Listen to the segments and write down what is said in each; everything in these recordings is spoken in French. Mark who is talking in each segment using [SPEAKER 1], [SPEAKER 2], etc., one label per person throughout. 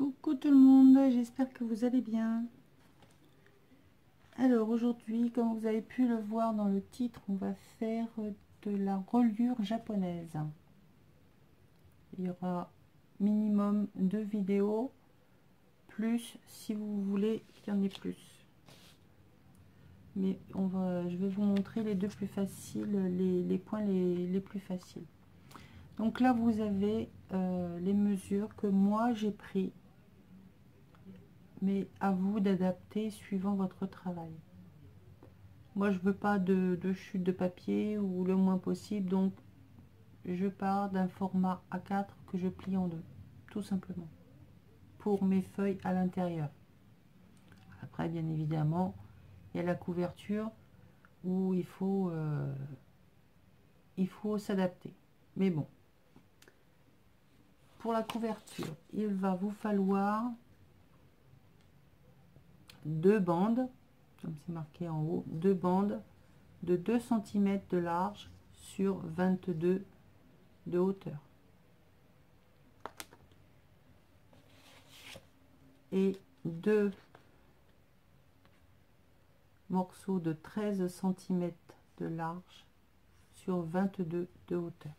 [SPEAKER 1] Coucou tout le monde, j'espère que vous allez bien. Alors aujourd'hui, comme vous avez pu le voir dans le titre, on va faire de la reliure japonaise. Il y aura minimum 2 vidéos, plus si vous voulez qu'il y en ait plus. Mais je vais vous montrer les deux plus faciles, les points les plus faciles. Donc là vous avez les mesures que moi j'ai pris, mais à vous d'adapter suivant votre travail. Moi je veux pas de chute de papier ou le moins possible, donc je pars d'un format A4 que je plie en deux, tout simplement, pour mes feuilles à l'intérieur. Après bien évidemment il y a la couverture où il faut s'adapter, mais bon, pour la couverture il va vous falloir 2 bandes, comme c'est marqué en haut, 2 bandes de 2 cm de large sur 22 de hauteur, et 2 morceaux de 13 cm de large sur 22 de hauteur.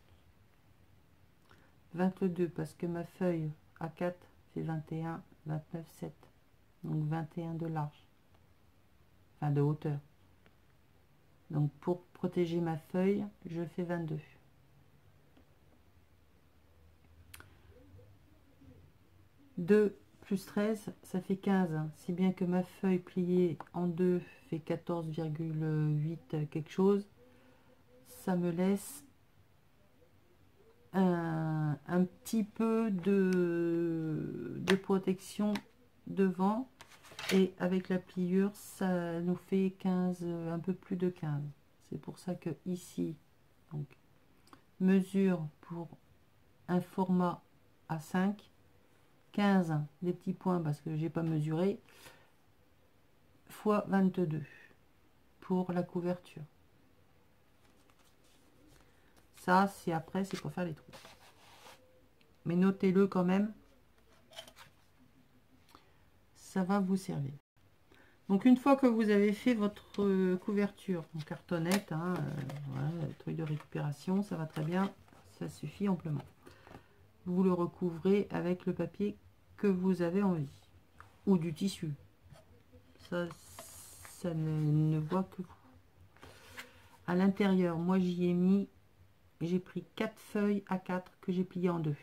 [SPEAKER 1] 22 parce que ma feuille A4 fait 21, 29, 7, donc 21 de large, enfin de hauteur. Donc pour protéger ma feuille, je fais 22. Deux plus 13, ça fait 15, si bien que ma feuille pliée en deux fait 14,8 quelque chose. Ça me laisse un petit peu de protection devant, et avec la pliure ça nous fait 15, un peu plus de 15. C'est pour ça que ici, donc mesure pour un format A5, 15 des petits points parce que j'ai pas mesuré, fois 22 pour la couverture. Ça c'est après, c'est pour faire les trous, mais notez-le quand même, ça va vous servir. Donc une fois que vous avez fait votre couverture en cartonnette, hein, voilà, le truc de récupération, ça va très bien, ça suffit amplement. Vous le recouvrez avec le papier que vous avez envie, ou du tissu. Ça ne voit que vous. À l'intérieur, moi j'y ai mis, j'ai pris 4 feuilles A4 que j'ai pliées en deux.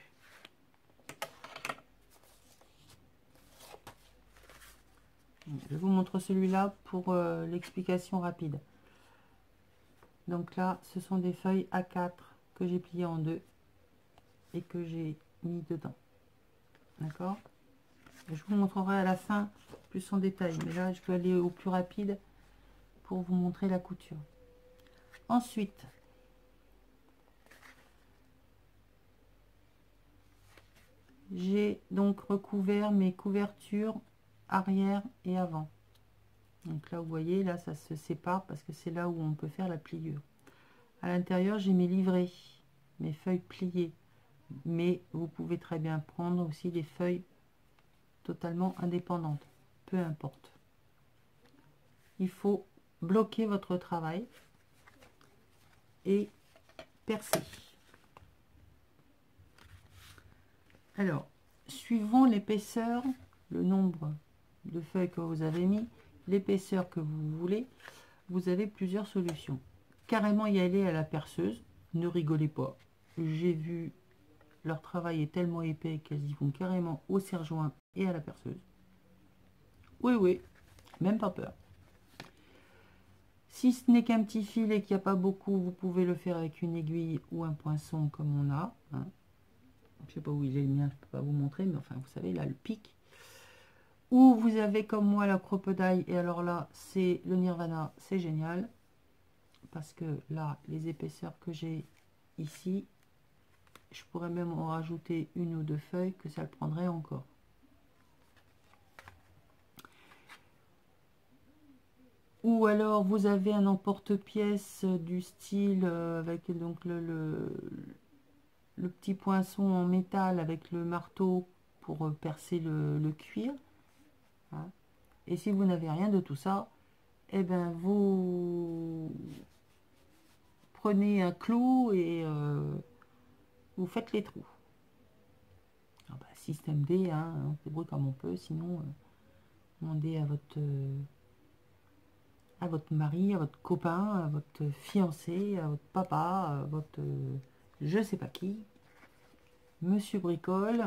[SPEAKER 1] Je vous montre celui-là pour l'explication rapide. Donc là, ce sont des feuilles A4 que j'ai pliées en deux et que j'ai mis dedans. D'accord? Je vous montrerai à la fin plus en détail, mais là je peux aller au plus rapide pour vous montrer la couture. Ensuite, j'ai donc recouvert mes couvertures arrière et avant. Donc là vous voyez, là ça se sépare parce que c'est là où on peut faire la pliure. À l'intérieur j'ai mes livrets, mes feuilles pliées, mais vous pouvez très bien prendre aussi des feuilles totalement indépendantes, peu importe. Il faut bloquer votre travail et percer. Alors, suivant l'épaisseur, le nombre de feuilles que vous avez mis, l'épaisseur que vous voulez, vous avez plusieurs solutions. Carrément y aller à la perceuse, ne rigolez pas. J'ai vu, leur travail est tellement épais qu'elles y vont carrément au serre-joint et à la perceuse. Oui, oui, même pas peur. Si ce n'est qu'un petit fil et qu'il n'y a pas beaucoup, vous pouvez le faire avec une aiguille ou un poinçon comme on a. Hein. Je sais pas où il est le mien, je peux pas vous montrer, mais enfin vous savez là le pic. Ou vous avez comme moi la crocodile, et alors là c'est le Nirvana, c'est génial parce que là les épaisseurs que j'ai ici, je pourrais même en rajouter une ou deux feuilles que ça le prendrait encore. Ou alors vous avez un emporte-pièce du style avec donc le petit poinçon en métal avec le marteau pour percer le cuir, hein. Et si vous n'avez rien de tout ça, eh ben vous prenez un clou et vous faites les trous. Ah bah, système D, hein, on se débrouille comme on peut, sinon demandez à votre mari, à votre copain, à votre fiancé, à votre papa, à votre je sais pas qui, monsieur bricole,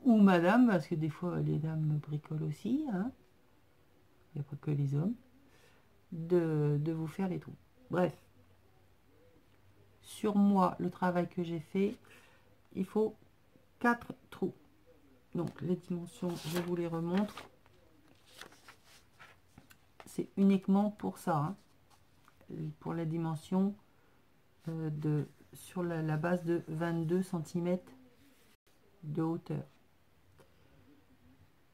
[SPEAKER 1] ou madame, parce que des fois les dames bricolent aussi, hein. Il n'y a pas que les hommes, de vous faire les trous. Bref, sur moi, le travail que j'ai fait, il faut 4 trous. Donc les dimensions, je vous les remontre. C'est uniquement pour ça, hein. Pour la dimension sur la base de 22 cm de hauteur.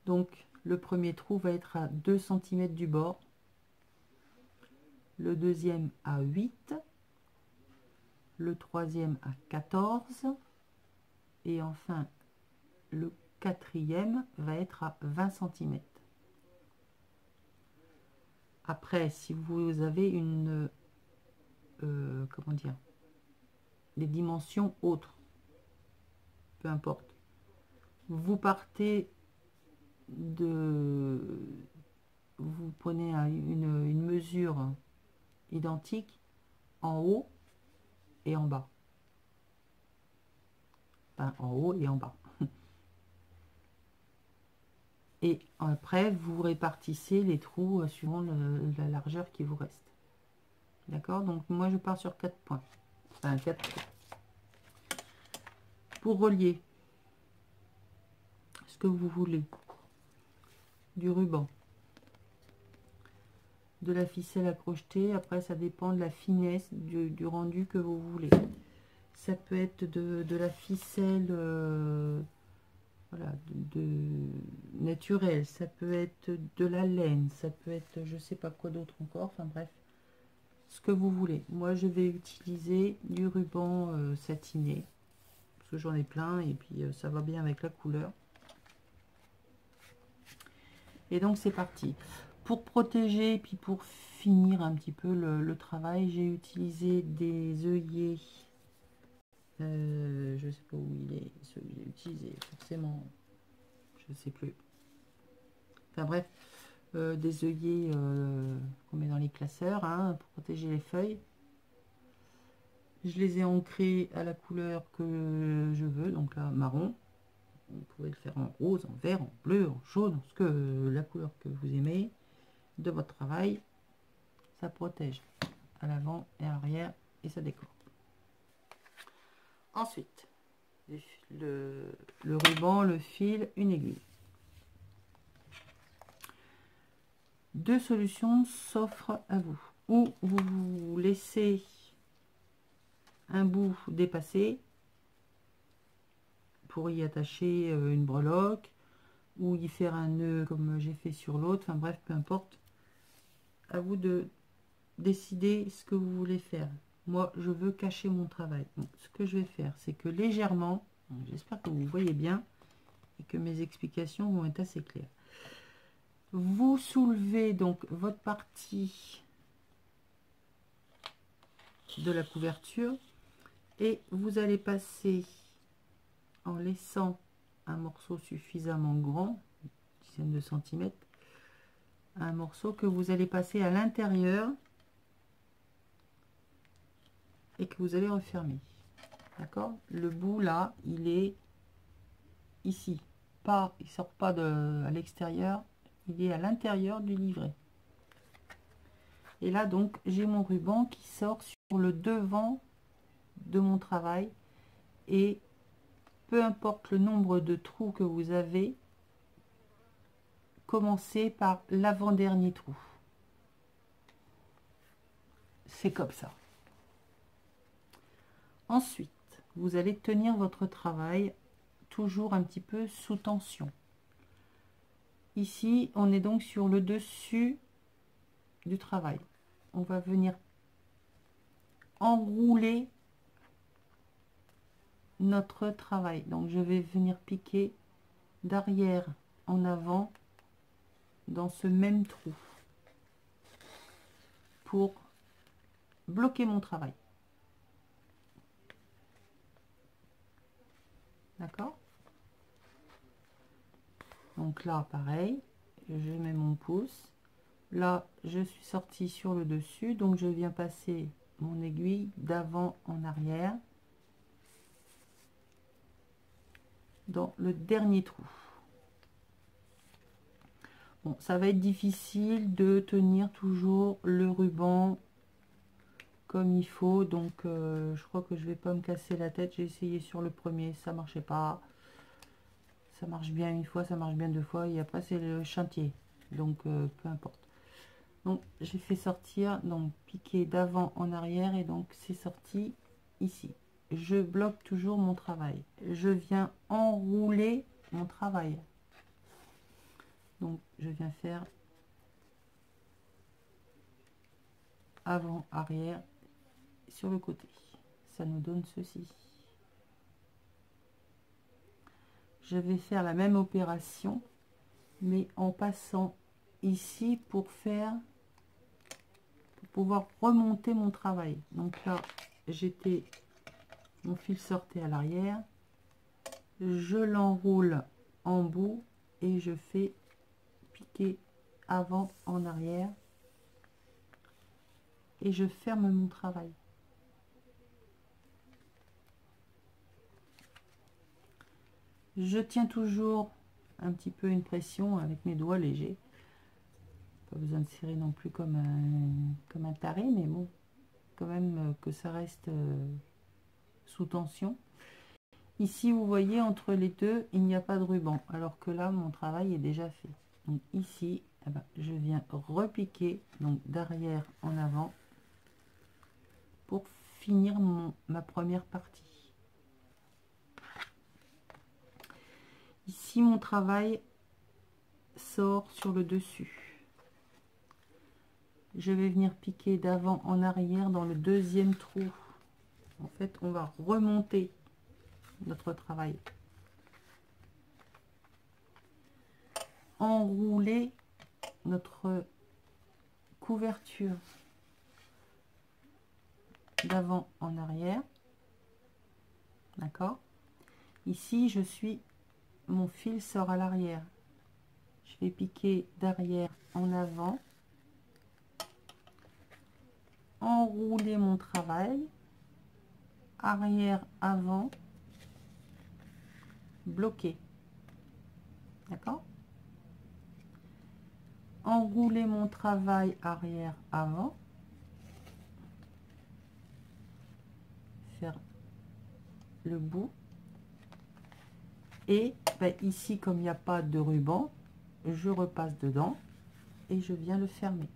[SPEAKER 1] Donc le premier trou va être à 2 cm du bord, le deuxième à 8, le troisième à 14 et enfin le quatrième va être à 20 cm. Après, si vous avez une comment dire, des dimensions autres, peu importe, vous partez vous prenez une mesure identique en haut et en bas, enfin en haut et en bas, et après vous répartissez les trous suivant la largeur qui vous reste. D'accord, donc moi je pars sur 4 points, enfin 4 trous. Pour relier ce que vous voulez, du ruban, de la ficelle à crocheter, après ça dépend de la finesse du rendu que vous voulez. Ça peut être de la ficelle voilà, naturelle, ça peut être de la laine, ça peut être je sais pas quoi d'autre encore, enfin bref, ce que vous voulez. Moi je vais utiliser du ruban satiné, parce que j'en ai plein et puis ça va bien avec la couleur. Et donc c'est parti. Pour protéger et puis pour finir un petit peu le travail, j'ai utilisé des œillets. Je sais pas où il est, celui que j'ai utilisé, forcément, je sais plus. Enfin bref, des œillets qu'on met dans les classeurs, hein, pour protéger les feuilles. Je les ai ancrés à la couleur que je veux, donc là marron. Vous pouvez le faire en rose, en vert, en bleu, en jaune, ce que la couleur que vous aimez de votre travail. Ça protège à l'avant et à l'arrière et ça décore. Ensuite, le ruban, le fil, une aiguille. Deux solutions s'offrent à vous. Ou vous laissez un bout dépassé pour y attacher une breloque, ou y faire un nœud comme j'ai fait sur l'autre, enfin bref, peu importe. À vous de décider ce que vous voulez faire. Moi, je veux cacher mon travail. Donc, ce que je vais faire, c'est que légèrement, j'espère que vous voyez bien et que mes explications vont être assez claires. Vous soulevez donc votre partie de la couverture et vous allez passer en laissant un morceau suffisamment grand, une dizaine de centimètres, un morceau que vous allez passer à l'intérieur et que vous allez refermer. D'accord, le bout là, il est ici, pas, il sort pas à l'extérieur, il est à l'intérieur du livret. Et là donc j'ai mon ruban qui sort sur le devant de mon travail, et peu importe le nombre de trous que vous avez, commencez par l'avant-dernier trou. C'est comme ça. Ensuite, vous allez tenir votre travail toujours un petit peu sous tension. Ici, on est donc sur le dessus du travail. On va venir enrouler notre travail. Donc, je vais venir piquer d'arrière en avant dans ce même trou pour bloquer mon travail. D'accord? Donc là, pareil, je mets mon pouce. Là, je suis sortie sur le dessus, donc je viens passer mon aiguille d'avant en arrière dans le dernier trou. Bon, ça va être difficile de tenir toujours le ruban comme il faut, donc je crois que je vais pas me casser la tête. J'ai essayé sur le premier, ça marchait pas. Ça marche bien une fois, ça marche bien deux fois, et après c'est le chantier, donc peu importe. Donc j'ai fait sortir, donc piquer d'avant en arrière, et donc c'est sorti ici. Je bloque toujours mon travail, je viens enrouler mon travail, donc je viens faire avant arrière sur le côté, ça nous donne ceci. Je vais faire la même opération mais en passant ici pour pouvoir remonter mon travail. Donc là j'étais, mon fil sortait à l'arrière, je l'enroule en bout et je fais piquer avant en arrière et je ferme mon travail. Je tiens toujours un petit peu une pression avec mes doigts légers, pas besoin de serrer non plus comme un taré, mais bon, quand même que ça reste sous tension. Ici vous voyez, entre les deux il n'y a pas de ruban, alors que là mon travail est déjà fait. Donc ici eh ben, je viens repiquer donc d'arrière en avant pour finir ma première partie. Ici mon travail sort sur le dessus, je vais venir piquer d'avant en arrière dans le deuxième trou. En fait on va remonter notre travail, enrouler notre couverture d'avant en arrière. D'accord, ici je suis, mon fil sort à l'arrière, je vais piquer d'arrière en avant, enrouler mon travail, arrière avant, bloquer. D'accord, enrouler mon travail arrière avant, faire le bout, et ben, ici comme il n'y a pas de ruban, je repasse dedans et je viens le fermer.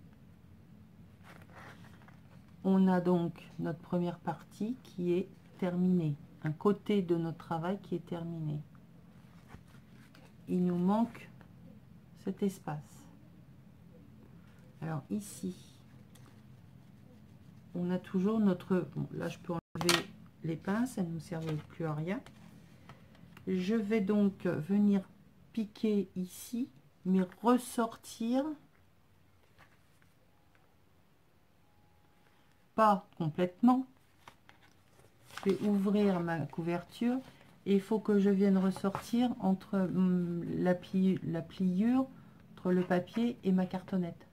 [SPEAKER 1] On a donc notre première partie qui est terminée, un côté de notre travail qui est terminé. Il nous manque cet espace. Alors ici on a toujours notre, bon, là je peux enlever les pinces, elles ne nous servent plus à rien. Je vais donc venir piquer ici, mais ressortir pas complètement. Je vais ouvrir ma couverture et il faut que je vienne ressortir entre la pliure, entre le papier et ma cartonnette.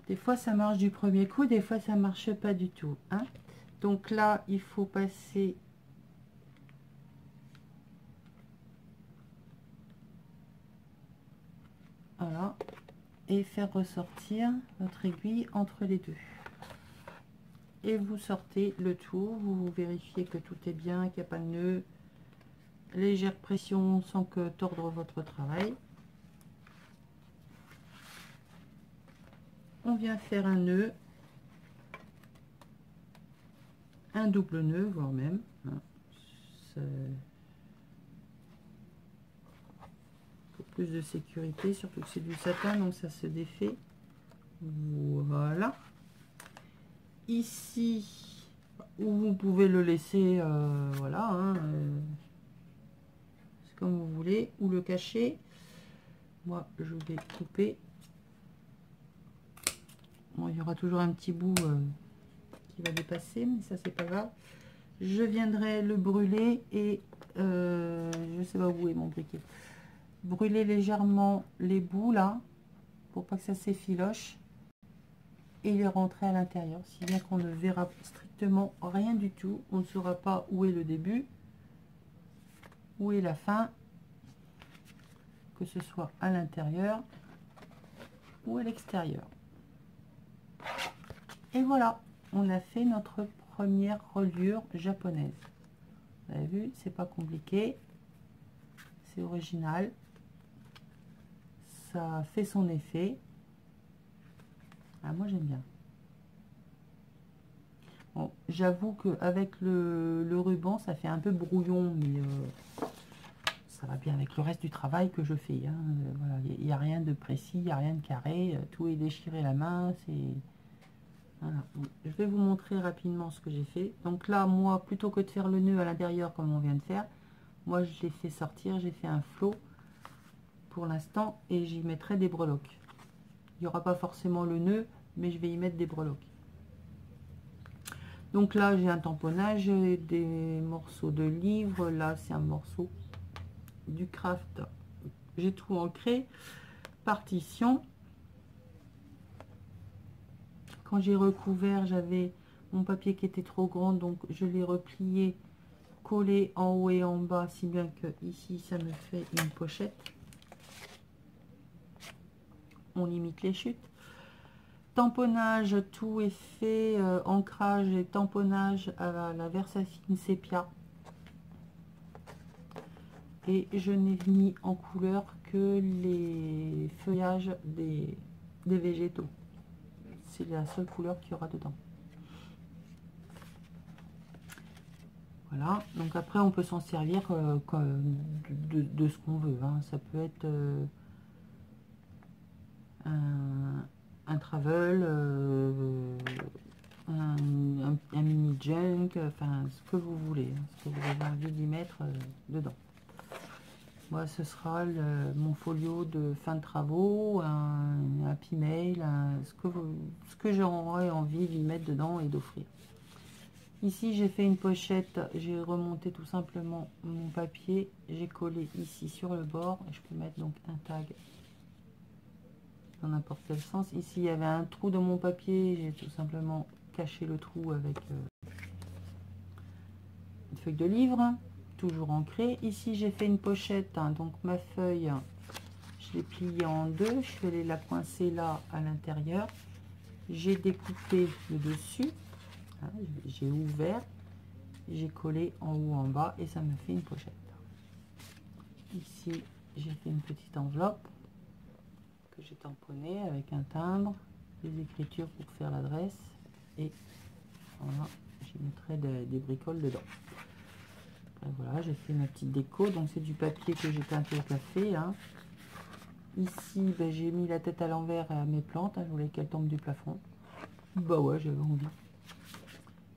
[SPEAKER 1] Des fois ça marche du premier coup, des fois ça marche pas du tout, hein. Donc là il faut passer voilà et faire ressortir notre aiguille entre les deux. Et vous sortez le tour, vous vérifiez que tout est bien, qu'il n'y a pas de nœud, légère pression sans que tordre votre travail. On vient faire un nœud, un double nœud, voire même. Pour plus de sécurité, surtout que c'est du satin, donc ça se défait. Voilà. Ici, où vous pouvez le laisser, voilà, hein, comme vous voulez, ou le cacher. Moi, je vais couper. Bon, il y aura toujours un petit bout qui va dépasser, mais ça, c'est pas grave. Je viendrai le brûler et je sais pas où est mon briquet. Brûler légèrement les bouts là, pour pas que ça s'effiloche. Et les rentrer à l'intérieur, si bien qu'on ne verra strictement rien du tout. On ne saura pas où est le début, où est la fin, que ce soit à l'intérieur ou à l'extérieur. Et voilà, on a fait notre première reliure japonaise. Vous avez vu, c'est pas compliqué, c'est original, ça fait son effet. Ah, moi j'aime bien. Bon, j'avoue qu'avec le ruban, ça fait un peu brouillon, mais ça va bien avec le reste du travail que je fais. Hein. Voilà, il n'y a rien de précis, il n'y a rien de carré, tout est déchiré la main. Voilà. Je vais vous montrer rapidement ce que j'ai fait. Donc là, moi, plutôt que de faire le nœud à l'intérieur comme on vient de faire, moi je l'ai fait sortir, j'ai fait un flot pour l'instant et j'y mettrai des breloques. Il n'y aura pas forcément le nœud, mais je vais y mettre des breloques. Donc là, j'ai un tamponnage, des morceaux de livres. Là, c'est un morceau du craft. J'ai tout ancré. Partition. Quand j'ai recouvert, j'avais mon papier qui était trop grand, donc je l'ai replié, collé en haut et en bas, si bien que ici, ça me fait une pochette. On limite les chutes. Tamponnage, tout est fait, ancrage et tamponnage à la Versafine sépia. Et je n'ai mis en couleur que les feuillages des végétaux. C'est la seule couleur qu'il y aura dedans. Voilà, donc après on peut s'en servir de ce qu'on veut. Hein. Ça peut être un travel, un mini junk, enfin ce que vous voulez, hein, ce que vous avez envie d'y mettre dedans. Moi, ce sera mon folio de fin de travaux, un happy mail, ce que j'aurais envie d'y mettre dedans et d'offrir. Ici, j'ai fait une pochette, j'ai remonté tout simplement mon papier, j'ai collé ici sur le bord, et je peux mettre donc un tag dans n'importe quel sens. Ici, il y avait un trou dans mon papier, j'ai tout simplement caché le trou avec une feuille de livre, toujours ancrée. Ici, j'ai fait une pochette, hein, donc ma feuille, je l'ai pliée en deux, je suis allée la coincer là à l'intérieur, j'ai découpé le dessus, hein, j'ai ouvert, j'ai collé en haut en bas et ça me fait une pochette. Ici, j'ai fait une petite enveloppe que j'ai tamponnée avec un timbre, des écritures pour faire l'adresse et voilà, j'y mettrai des bricoles dedans. Voilà, j'ai fait ma petite déco, donc c'est du papier que j'ai teinté au café. Hein. Ici, ben, j'ai mis la tête à l'envers à mes plantes, hein, je voulais qu'elles tombent du plafond. Bah ouais, j'avais envie.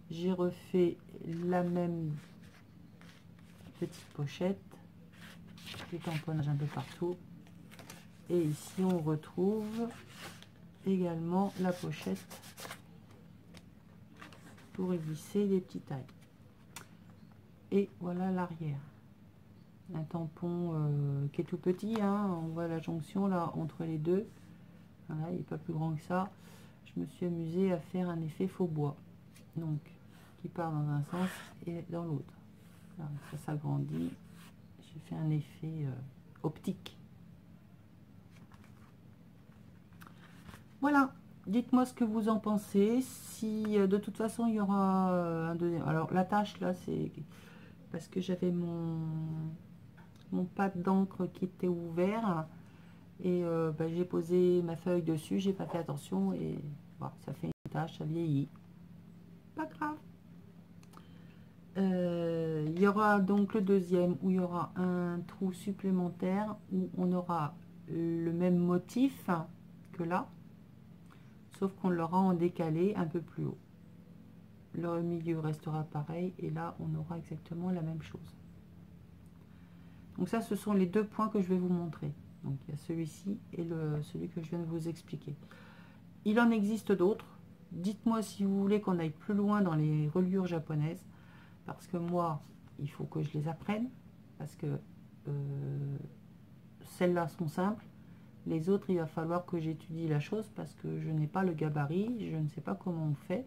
[SPEAKER 1] J'ai refait la même petite pochette, des tamponnages un peu partout. Et ici, on retrouve également la pochette pour y glisser les petits tailles. Et voilà l'arrière. Un tampon qui est tout petit, hein. On voit la jonction là entre les deux. Voilà, il n'est pas plus grand que ça. Je me suis amusée à faire un effet faux bois. Donc, qui part dans un sens et dans l'autre. Ça s'agrandit. J'ai fait un effet optique. Voilà. Dites-moi ce que vous en pensez. Si de toute façon il y aura un deuxième. Alors la tâche là, c'est parce que j'avais mon pad d'encre qui était ouvert et j'ai posé ma feuille dessus, j'ai pas fait attention et voilà, ça fait une tache, ça vieillit. Pas grave. Il y aura donc le deuxième où il y aura un trou supplémentaire où on aura le même motif que là, sauf qu'on l'aura en décalé un peu plus haut. Le milieu restera pareil et là on aura exactement la même chose. Donc ça, ce sont les deux points que je vais vous montrer. Donc il y a celui-ci et celui que je viens de vous expliquer. Il en existe d'autres. Dites-moi si vous voulez qu'on aille plus loin dans les reliures japonaises, parce que moi, il faut que je les apprenne, parce que celles-là sont simples. Les autres, il va falloir que j'étudie la chose, parce que je n'ai pas le gabarit, je ne sais pas comment on fait.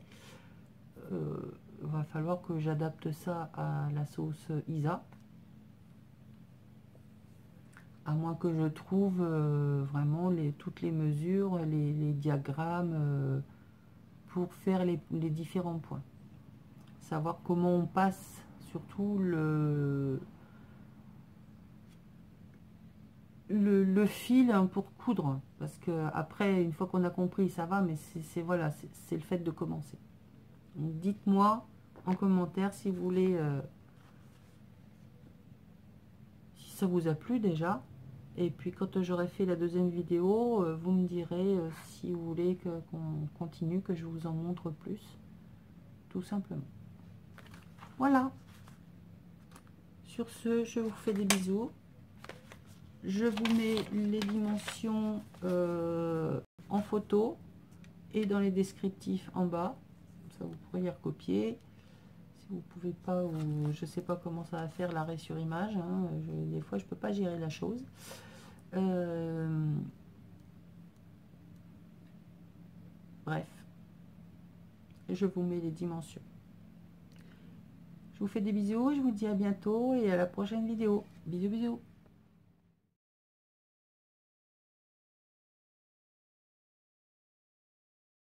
[SPEAKER 1] Il va falloir que j'adapte ça à la sauce Isa. À moins que je trouve vraiment toutes les mesures, les diagrammes pour faire les différents points. Savoir comment on passe surtout le fil pour coudre. Parce que après, une fois qu'on a compris, ça va, mais voilà, c'est le fait de commencer. Dites-moi en commentaire si vous voulez, si ça vous a plu déjà. Et puis quand j'aurai fait la deuxième vidéo, vous me direz si vous voulez qu'on continue, que je vous en montre plus. Tout simplement. Voilà. Sur ce, je vous fais des bisous. Je vous mets les dimensions en photo et dans les descriptifs en bas. Ça, vous pourrez les recopier. Si vous pouvez pas, ou je sais pas comment ça va faire l'arrêt sur image. Hein, des fois, je peux pas gérer la chose. Bref, je vous mets les dimensions. Je vous fais des bisous, je vous dis à bientôt et à la prochaine vidéo. Bisous, bisous.